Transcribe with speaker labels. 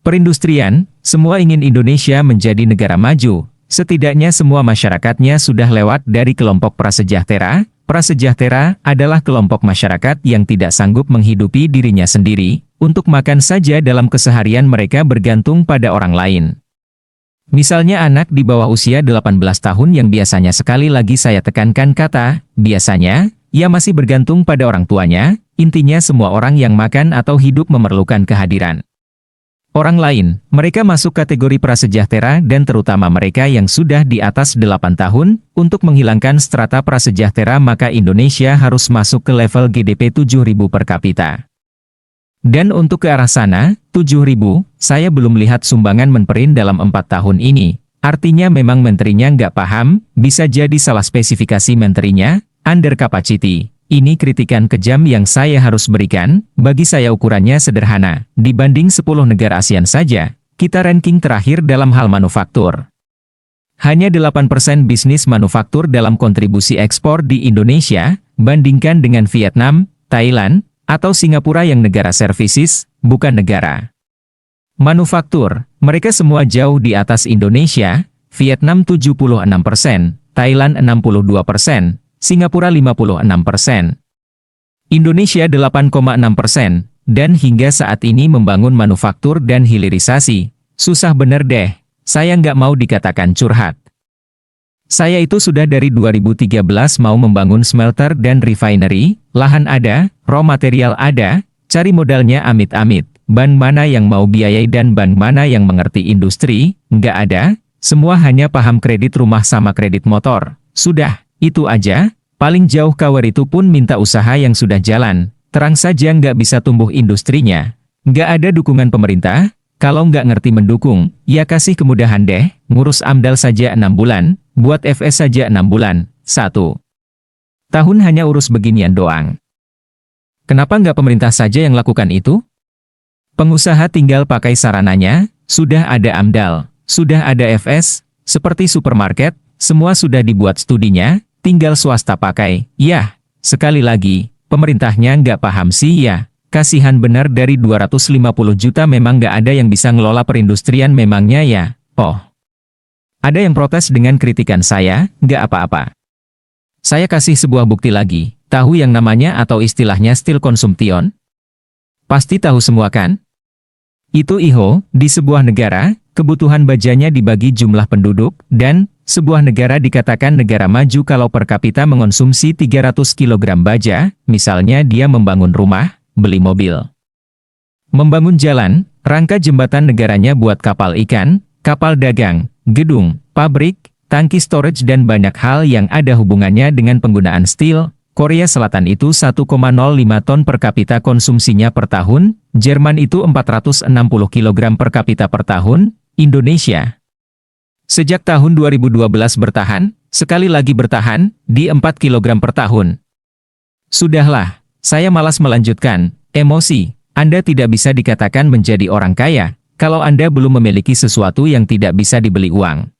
Speaker 1: Perindustrian, semua ingin Indonesia menjadi negara maju. Setidaknya semua masyarakatnya sudah lewat dari kelompok prasejahtera. Prasejahtera adalah kelompok masyarakat yang tidak sanggup menghidupi dirinya sendiri. Untuk makan saja dalam keseharian mereka bergantung pada orang lain. Misalnya anak di bawah usia 18 tahun yang biasanya, sekali lagi saya tekankan kata biasanya, ia masih bergantung pada orang tuanya. Intinya semua orang yang makan atau hidup memerlukan kehadiran orang lain. Mereka masuk kategori prasejahtera dan terutama mereka yang sudah di atas 8 tahun. Untuk menghilangkan strata prasejahtera maka Indonesia harus masuk ke level GDP 7.000 per kapita. Dan untuk ke arah sana, 7.000, saya belum lihat sumbangan Menperin dalam 4 tahun ini. Artinya memang menterinya nggak paham, bisa jadi salah spesifikasi menterinya, under capacity. Ini kritikan kejam yang saya harus berikan. Bagi saya ukurannya sederhana. Dibanding 10 negara ASEAN saja, kita ranking terakhir dalam hal manufaktur. Hanya 8% bisnis manufaktur dalam kontribusi ekspor di Indonesia, bandingkan dengan Vietnam, Thailand, atau Singapura yang negara services, bukan negara manufaktur. Mereka semua jauh di atas Indonesia. Vietnam 76%, Thailand 62%, Singapura 56%. Indonesia 8,6%, dan hingga saat ini membangun manufaktur dan hilirisasi. Susah bener deh, saya nggak mau dikatakan curhat. Saya itu sudah dari 2013 mau membangun smelter dan refinery, lahan ada, raw material ada, cari modalnya amit-amit. Ban mana yang mau biayai dan ban mana yang mengerti industri, nggak ada, semua hanya paham kredit rumah sama kredit motor. Sudah, itu aja, paling jauh KWR itu pun minta usaha yang sudah jalan, terang saja nggak bisa tumbuh industrinya. Nggak ada dukungan pemerintah, kalau nggak ngerti mendukung, ya kasih kemudahan deh, ngurus AMDAL saja 6 bulan, buat FS saja 6 bulan, 1 tahun hanya urus beginian doang. Kenapa nggak pemerintah saja yang lakukan itu? Pengusaha tinggal pakai sarananya, sudah ada AMDAL, sudah ada FS, seperti supermarket, semua sudah dibuat studinya, tinggal swasta pakai. Yah, sekali lagi, pemerintahnya nggak paham sih ya. Kasihan benar, dari 250 juta memang nggak ada yang bisa ngelola perindustrian memangnya ya. Oh, ada yang protes dengan kritikan saya, nggak apa-apa. Saya kasih sebuah bukti lagi. Tahu yang namanya atau istilahnya steel consumption? Pasti tahu semua kan? Itu IHO, di sebuah negara, kebutuhan bajanya dibagi jumlah penduduk, dan sebuah negara dikatakan negara maju kalau per kapita mengonsumsi 300 kg baja, misalnya dia membangun rumah, beli mobil, membangun jalan, rangka jembatan negaranya buat kapal ikan, kapal dagang, gedung, pabrik, tangki storage dan banyak hal yang ada hubungannya dengan penggunaan steel. Korea Selatan itu 1,05 ton per kapita konsumsinya per tahun, Jerman itu 460 kg per kapita per tahun, Indonesia sejak tahun 2012 bertahan, sekali lagi bertahan, di 4 kg per tahun. Sudahlah, saya malas melanjutkan, emosi. Anda tidak bisa dikatakan menjadi orang kaya, kalau Anda belum memiliki sesuatu yang tidak bisa dibeli uang.